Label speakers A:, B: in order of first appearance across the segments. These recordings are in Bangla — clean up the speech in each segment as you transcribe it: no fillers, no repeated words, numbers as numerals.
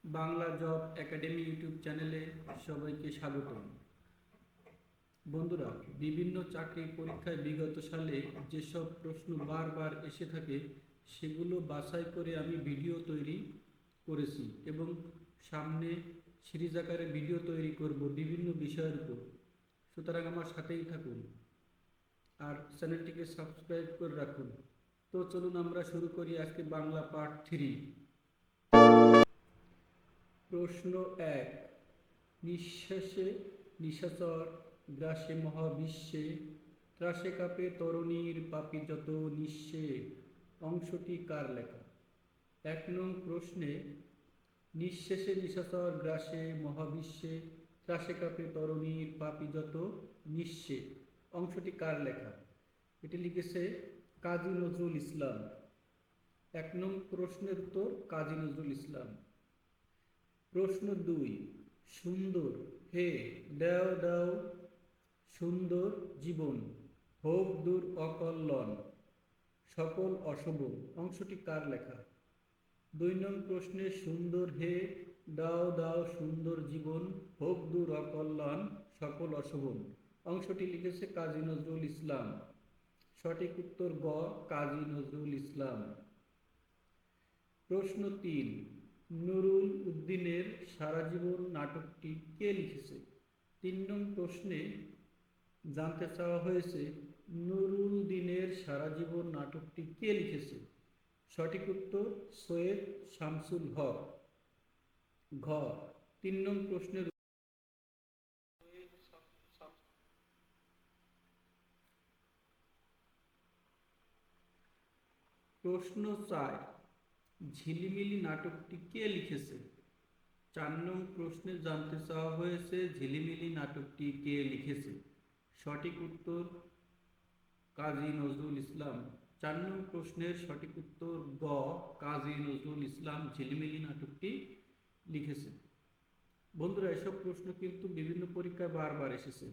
A: বাংলা জব একাডেমি ইউটিউব চ্যানেলে সবাইকে স্বাগতম। বন্ধুরা, বিভিন্ন চাকরি পরীক্ষায় বিগত সালে যেসব প্রশ্ন বারবার এসে থাকে সেগুলো বাছাই করে আমি ভিডিও তৈরি করেছি এবং সামনে সিরিজ আকারে ভিডিও তৈরি করব বিভিন্ন বিষয়ের উপর। সুতরাং আমার সাথেই থাকুন আর চ্যানেলটিকে সাবস্ক্রাইব করে রাখুন। তো চলুন আমরা শুরু করি আজকে বাংলা পার্ট 3। প্রশ্ন ১। নিঃশ্বাসে নিশাচর, গ্রাসে মহাবিশ্বে, ত্রাসে কাঁপে তরুণীর পাপী যত নিঃস্বে, অংশটি কার লেখা? ১ নং প্রশ্নে নিঃশেষে নিশাচর, গ্রাসে মহাবিশ্বে, ত্রাসে কাঁপে তরুণীর পাপী যত নিঃস্বে অংশটি কার লেখা? এটি লিখেছে কাজী নজরুল ইসলাম। ১ নং প্রশ্নের উত্তর কাজী নজরুল ইসলাম। প্রশ্ন ২। সুন্দর হে দেও দেও সুন্দর জীবন, হোক দূর অকল্যাণ সকল অশুভ অংশটি কার লেখা? ২ নং প্রশ্নে সুন্দর হে দাও দাও সুন্দর জীবন, হোক দূর অকল্যাণ সকল অশুভ অংশটি লিখেছে কাজী নজরুল ইসলাম। সঠিক উত্তর গ, কাজী নজরুল ইসলাম। প্রশ্ন ৩। নুরুল উদ্দিনের সারা জীবন নাটকটি কে লিখেছে? ৩ নং প্রশ্নে জানতে চাওয়া হয়েছে নুরুল দিনের সারা জীবন নাটকটি কে লিখেছে? সঠিক উত্তর সৈয়দ শামসুল হক। ঘ। ৩ নং প্রশ্নের প্রশ্ন ৪। ঝিলিমিলি নাটকটি কে লিখেছে? ৪ নং প্রশ্নে জানতে চাওয়া হয়েছে ঝিলিমিলি নাটকটি কে লিখেছে? সঠিক উত্তর কাজী নজরুল ইসলাম। ৪ নং প্রশ্নের সঠিক উত্তর গ, কাজী নজরুল ইসলাম ঝিলিমিলি নাটকটি লিখেছে। বন্ধুরা, এসব প্রশ্ন কিন্তু বিভিন্ন পরীক্ষায় বারবার এসেছে।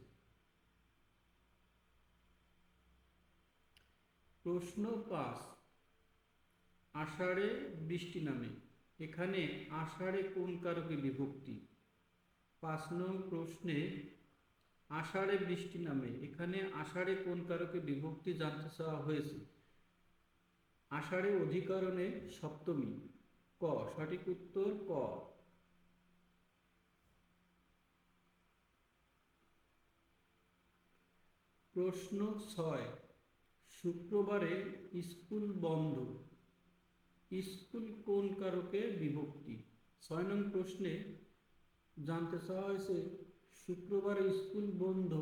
A: প্রশ্ন ৫। আষাঢ়ে বৃষ্টি নামে, এখানে আষাঢ়ে কোন কারকে বিভক্তি? ৫ নং প্রশ্নে আষাঢ়ে বৃষ্টি নামে, এখানে আষাঢ়ে কোন কারকে বিভক্তি জানতে চাওয়া হয়েছে? আষাঢ়ে অধিকরণে সপ্তমী। ক, সঠিক উত্তর ক। প্রশ্ন ৬। শুক্রবারে স্কুল বন্ধ, স্কুল কোন কারকে বিভক্তি? ৬ নং প্রশ্নে জানতে চাওয়া হয়েছে শুক্রবারে স্কুল বন্ধ,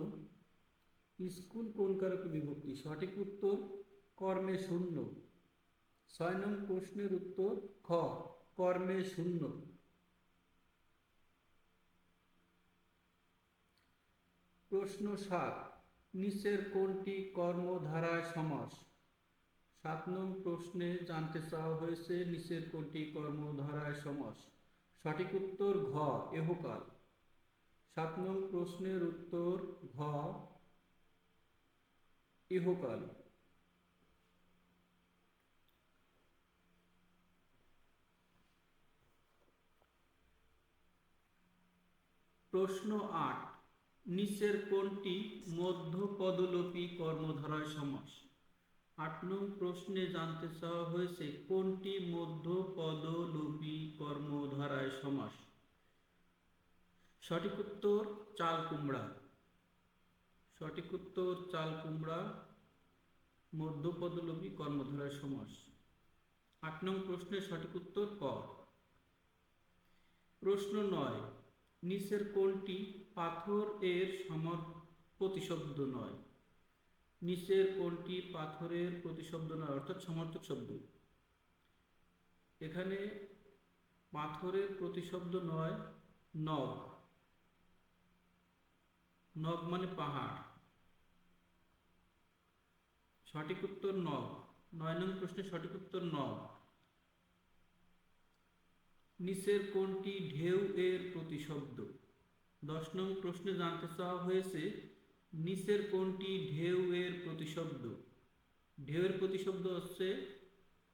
A: স্কুল কোন কারকে বিভক্তি? সঠিক উত্তর কর্মে শূন্য। ৬ নং প্রশ্নের উত্তর খ, কর্মে শূন্য। প্রশ্ন ৭। নিচের কোনটি কর্মধারায় সমাস? ৭ নং প্রশ্নে জানতে চাওয়া হয়েছে নিচের কোনটি কর্মধারায় সমাস? সঠিক উত্তর ঘ, এহকাল। ৭ নং প্রশ্নের উত্তর ঘ, ইহকাল। প্রশ্ন ৮। নিচের কোনটি মধ্যপদলোপী কর্মধারায় সমাস? ৮ নং প্রশ্নে জানতে চাওয়া হয়েছে কোনটি মধ্যপদলোপী কর্মধারায় সমাস? সঠিক উত্তর চাল কুমড়া। সঠিক উত্তর চাল কুমড়া মধ্যপদলোপী কর্মধারায় সমাস। ৮ নং প্রশ্নের সঠিক উত্তর ক। প্রশ্ন ৯। নিচের কোনটি পাথর এর প্রতিশব্দ নয়? নিচের কোনটি পাথরের প্রতিশব্দ নয় অর্থাৎ সমার্থক শব্দ? এখানে পাথরের প্রতিশব্দ নয় নগ। নগ মানে পাহাড়। সঠিক উত্তর নগ। ৯ নং প্রশ্নের সঠিক উত্তর নগ। নিচের কোনটি ঢেউ এর প্রতিশব্দ? ১০ নং প্রশ্নে জানতে চাওয়া হয়েছে নিচের কোনটি ঢেউ এর প্রতিশব্দ? ঢেউয়ের প্রতিশব্দ হচ্ছে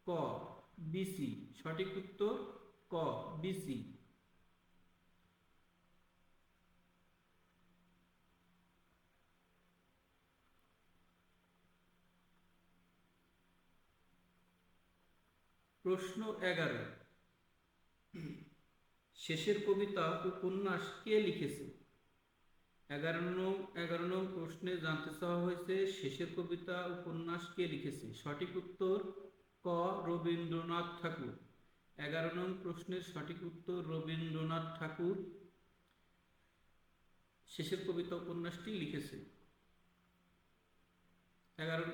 A: ক, বিসি। সঠিক উত্তর ক, বিসি। প্রশ্ন 11, শেষের কবিতা উপন্যাস কে লিখেছে? 11 নং প্রশ্নে জানতে চাওয়া হয়েছে শেষের কবিতা উপন্যাস কে লিখেছে। সঠিক উত্তর ক, রবীন্দ্রনাথ ঠাকুর। 11 নং প্রশ্নের সঠিক উত্তর রবীন্দ্রনাথ ঠাকুর শেষের কবিতা উপন্যাসটি লিখেছে। 11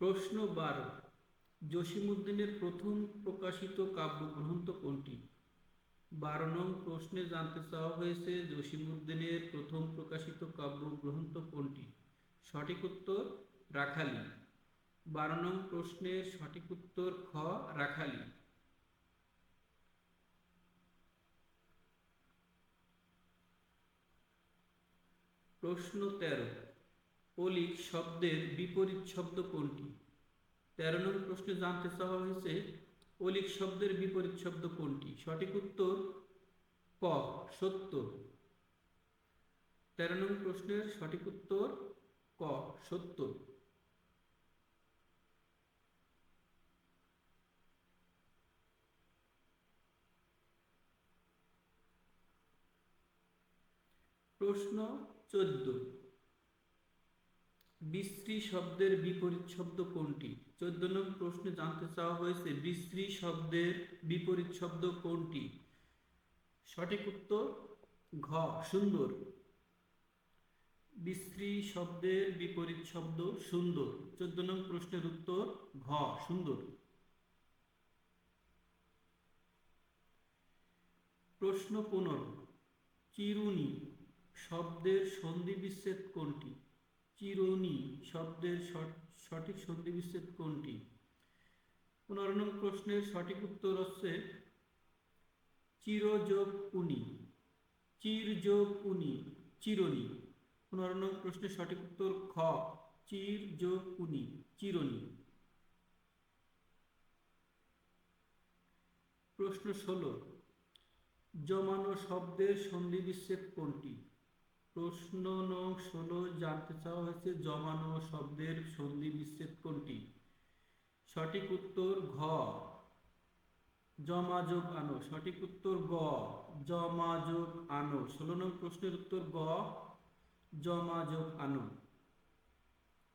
A: প্রশ্ন 12, জসীমউদ্দীনের প্রথম প্রকাশিত কাব্যগ্রন্থ কোনটি? 12 নং প্রশ্নে জানতে চাওয়া হয়েছে জসীমউদ্দীনের প্রথম প্রকাশিত কাব্যগ্রন্থ কোনটি? সঠিক উত্তর রাখালি। 12 নং প্রশ্নের সঠিক উত্তর খ, রাখালি। প্রশ্ন 13, অলিক শব্দের বিপরীত শব্দ কোনটি? 13 নং প্রশ্নে জানতে চাওয়া হয়েছে অলিক শব্দের বিপরীত শব্দ কোনটি? সঠিক উত্তর ক, সত্য। 13 নং প্রশ্নের সঠিক উত্তর ক, সত্য। প্রশ্ন 14, বিশ্রী শব্দের বিপরীত শব্দ কোনটি? 14 নং প্রশ্নে জানতে চাওয়া হয়েছে বিশ্রী শব্দের বিপরীত শব্দ কোনটি? সঠিক উত্তর ঘ, সুন্দর। বিশ্রী শব্দের বিপরীত শব্দ সুন্দর। 14 নং প্রশ্নের উত্তর ঘ, সুন্দর। প্রশ্ন 15, চিরুনি শব্দের সন্ধি বিচ্ছেদ কোনটি? চিরুনি শব্দের সঠিক সন্ধি বিচ্ছেদ কোনটি? 15 নং প্রশ্নের সঠিক উত্তর হচ্ছে চির যোগ উনি, চির যোগ উনি, চিরুনি। 15 নং প্রশ্নের সঠিক উত্তর খ, চির যোগ উনি, চিরুনি। প্রশ্ন 16, জমানো শব্দের সন্ধি বিচ্ছেদ কোনটি? প্রশ্ন নং 16 জানতে চাওয়া হয়েছে জমানো শব্দের সন্ধি বিচ্ছেদ কোনটি? সঠিক উত্তর ঘ, জমা যোগ আনো। সঠিক উত্তর গ, জমা যোগ আনো। 16 নং প্রশ্নের উত্তর গ, জমা যোগ আনো,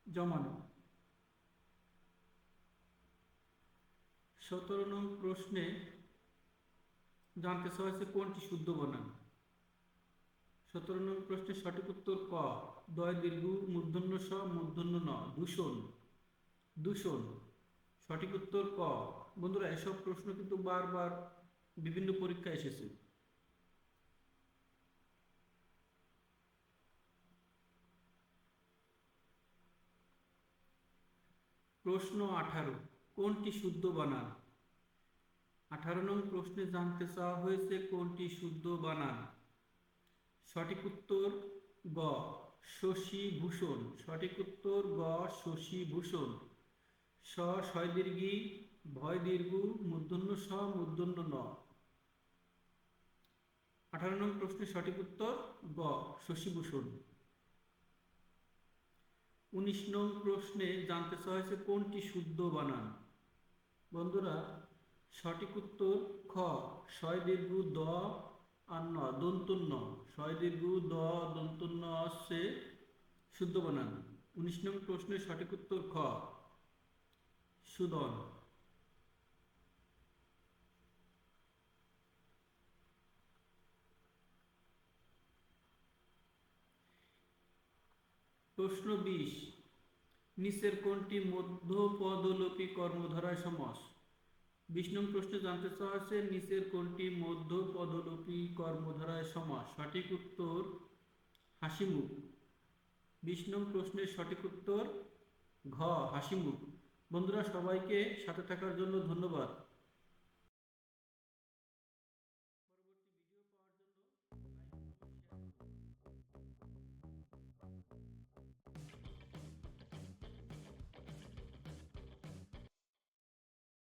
A: জমানো। 17 নং প্রশ্নে জানতে চাওয়া হয়েছে কোনটি শুদ্ধ বানান? 17 নং প্রশ্নের সঠিক উত্তর ক, দয় দীর্ঘ মূর্ধন্য স মূর্ধন্য ন, দূষণ, দূষণ। সঠিক উত্তর ক। বন্ধুরা, এসব প্রশ্ন কিন্তু বারবার বিভিন্ন পরীক্ষায় এসেছে। প্রশ্ন 18, কোনটি শুদ্ধ বানান? 18 নং প্রশ্নে জানতে চাওয়া হয়েছে কোনটি শুদ্ধ বানান? সঠিক উত্তর গ, শশীভূষণ। সঠিক উত্তর গ, শশীভূষণ। স, শয় দীর্ঘী, ভয় দীর্ঘ, মূর্ধন্য স মূর্ধন্য ন। 18 নং প্রশ্নের সঠিক উত্তর গ, শশীভূষণ। 19 নং প্রশ্নে জানতে চাওয়া হয়েছে কোনটি শুদ্ধ বানান? বন্ধুরা, সঠিক উত্তর খ, শয় দীর্ঘ দ আর ন, দন্তন্য। শয় দীর্ঘ দ দন্তন্য হচ্ছে শুদ্ধ বানান। 19 নং প্রশ্নের সঠিক উত্তর খ, সুদন। প্রশ্ন 20, নিচের কোনটি মধ্যপদলোপী কর্মধারয় সমাস? 20 নং প্রশ্নে জানতে চাওয়া হয়েছে নিচের কোনটি মধ্যপদলোপী কর্মধারয় সমাস? সঠিক উত্তর হাসিমুখ। 20 নং প্রশ্নের সঠিক উত্তর ঘ, হাসিমুখ। বন্ধুরা, সবাইকে সাথে থাকার জন্য ধন্যবাদ।